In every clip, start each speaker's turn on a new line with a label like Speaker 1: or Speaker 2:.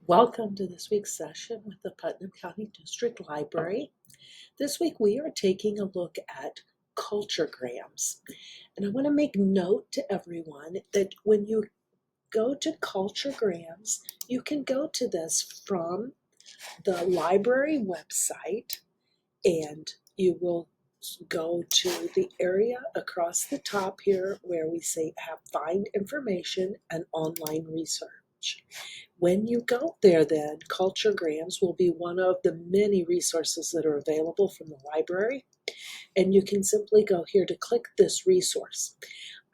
Speaker 1: Welcome to this week's session with the Putnam County District Library. This week we are taking a look at CultureGrams. And I want to make note to everyone that when you go to CultureGrams, you can go to this from the library website and you will go to the area across the top here where we say have find information and online research. When you go there then, CultureGrams will be one of the many resources that are available from the library, and you can simply go here to click this resource.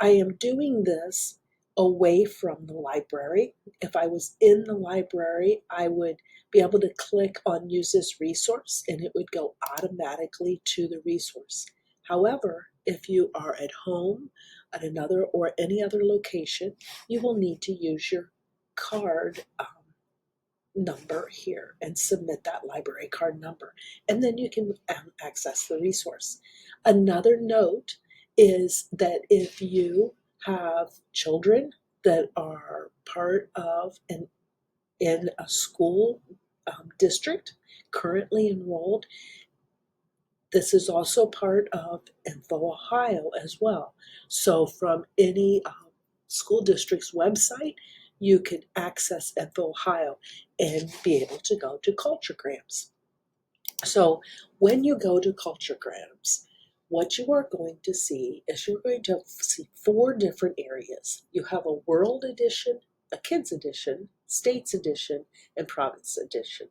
Speaker 1: I am doing this away from the library. If I was in the library, I would be able to click on use this resource and it would go automatically to the resource. However, if you are at home, at another or any other location, you will need to use your card number here and submit that library card number, and then you can access the resource. Another note is that if you have children that are part of an in a school district currently enrolled, this is also part of Infohio as well. So from any school district's website, you can access Infohio and be able to go to CultureGrams. So when you go to CultureGrams, what you are going to see is you're going to see 4 different areas. You have a world edition, a kids edition, states edition, and province edition.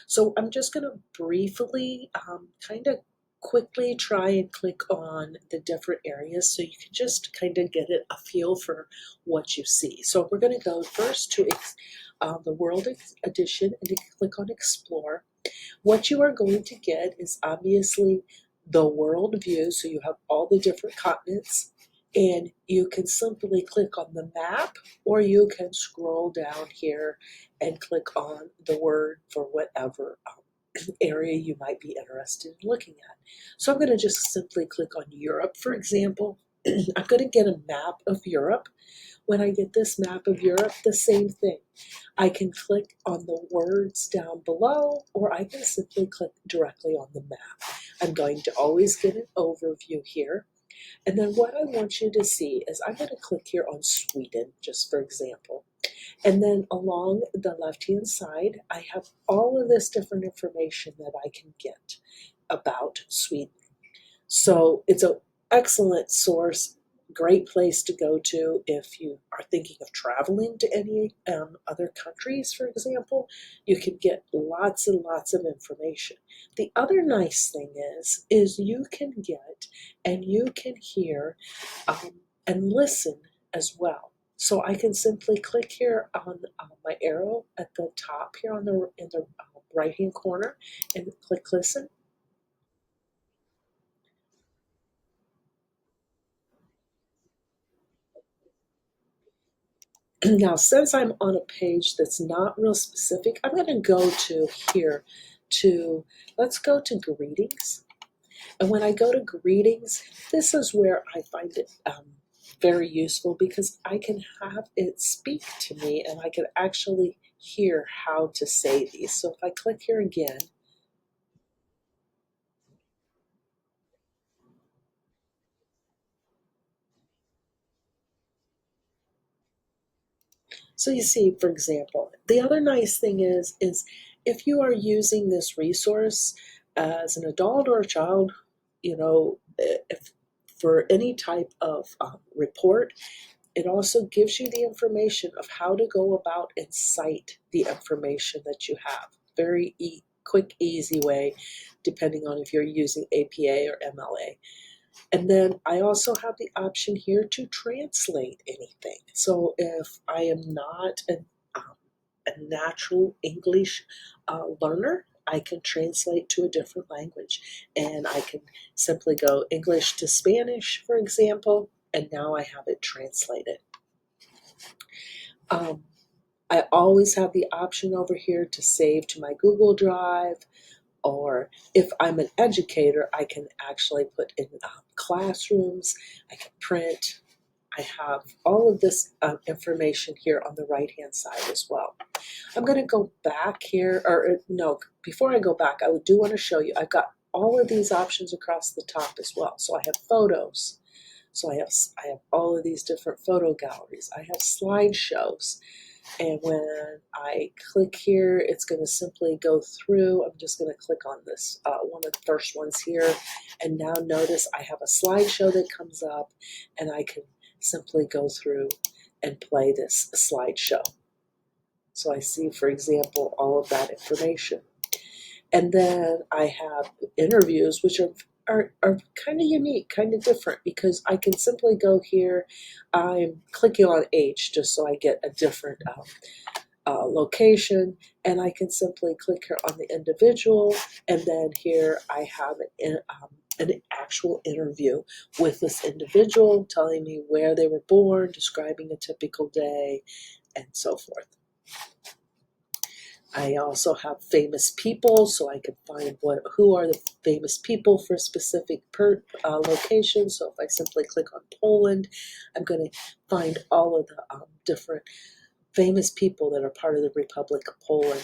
Speaker 1: So I'm just going to briefly kind of quickly try and click on the different areas so you can just kind of get a feel for what you see. So we're going to go first to the World Edition and you can click on Explore. What you are going to get is obviously the world view, so you have all the different continents, and you can simply click on the map or you can scroll down here and click on the word for whatever area you might be interested in looking at. So I'm going to just simply click on Europe, for example. I'm going to get a map of Europe. When I get this map of Europe, the same thing. I can click on the words down below, or I can simply click directly on the map. I'm going to always get an overview here. And then what I want you to see is I'm going to click here on Sweden, just for example. And then along the left-hand side, I have all of this different information that I can get about Sweden. So it's an excellent source, great place to go to if you are thinking of traveling to any other countries, for example. You can get lots and lots of information. The other nice thing is you can get and you can hear and listen as well. So I can simply click here on my arrow at the top here in the right hand corner and click listen. Now, since I'm on a page that's not real specific, I'm going to go to here let's go to greetings. And when I go to greetings, this is where I find it very useful because I can have it speak to me and I can actually hear how to say these. So if I click here again, so you see, for example, the other nice thing is if you are using this resource as an adult or a child, if for any type of report, it also gives you the information of how to go about and cite the information that you have. Very quick, easy way, depending on if you're using APA or MLA. And then I also have the option here to translate anything. So if I am not a natural English learner, I can translate to a different language. And I can simply go English to Spanish, for example, and now I have it translated. I always have the option over here to save to my Google Drive, or if I'm an educator, I can actually put in classrooms, I can print, I have all of this information here on the right hand side as well. I'm going to go back here, or no, before I go back, I do want to show you, I've got all of these options across the top as well. So I have photos. So I have all of these different photo galleries. I have slideshows. And when I click here, it's going to simply go through. I'm just going to click on this, one of the first ones here. And now notice I have a slideshow that comes up, and I can simply go through and play this slideshow. So I see, for example, all of that information. And then I have interviews, which are kind of unique, kind of different, because I can simply go here. I'm clicking on H just so I get a different location, and I can simply click here on the individual, and then here I have an actual interview with this individual, telling me where they were born, describing a typical day, and so forth. I also have famous people, so I can find who are the famous people for a specific location. So if I simply click on Poland, I'm going to find all of the different famous people that are part of the Republic of Poland,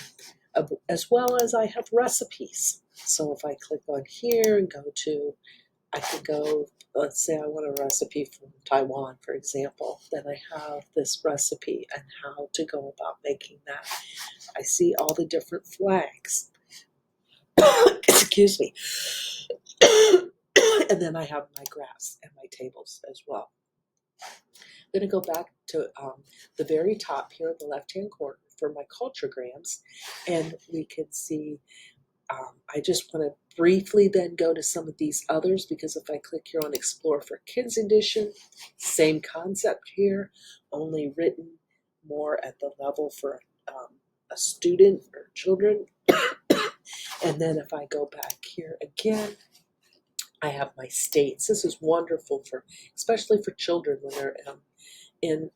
Speaker 1: as well as I have recipes. So if I click on here and I can go, let's say I want a recipe from Taiwan, for example, then I have this recipe and how to go about making that. I see all the different flags. Excuse me. And then I have my graphs and my tables as well. I'm going to go back to the very top here in the left-hand corner for my CultureGrams, and we can see, I just want to briefly then go to some of these others, because if I click here on Explore for Kids Edition, same concept here, only written more at the level for a student or children. And then if I go back here again, I have my states. This is wonderful especially for children when they're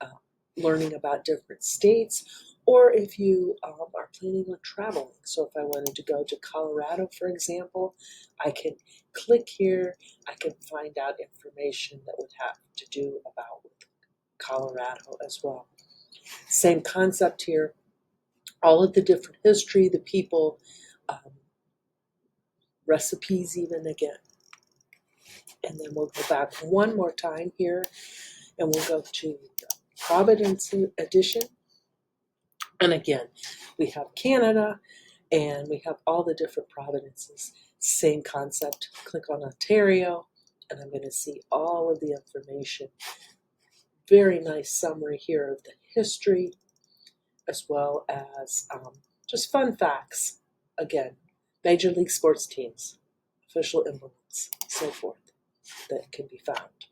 Speaker 1: learning about different states, or if you are planning on traveling. So if I wanted to go to Colorado, for example, I can click here. I can find out information that would have to do about Colorado as well. Same concept here. All of the different history, the people, recipes even again. And then we'll go back one more time here, and we'll go to the Providence edition. And again, we have Canada, and we have all the different provinces. Same concept. Click on Ontario, and I'm going to see all of the information. Very nice summary here of the history, as well as just fun facts. Again, Major League sports teams, official emblems, so forth, that can be found.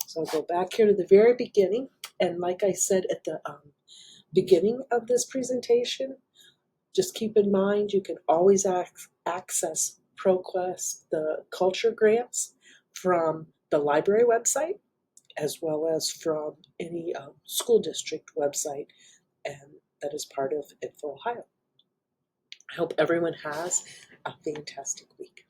Speaker 1: So I'll go back here to the very beginning, and like I said at the beginning of this presentation, just keep in mind you can always access ProQuest, the CultureGrams, from the library website, as well as from any school district website, and that is part of Infohio. I hope everyone has a fantastic week.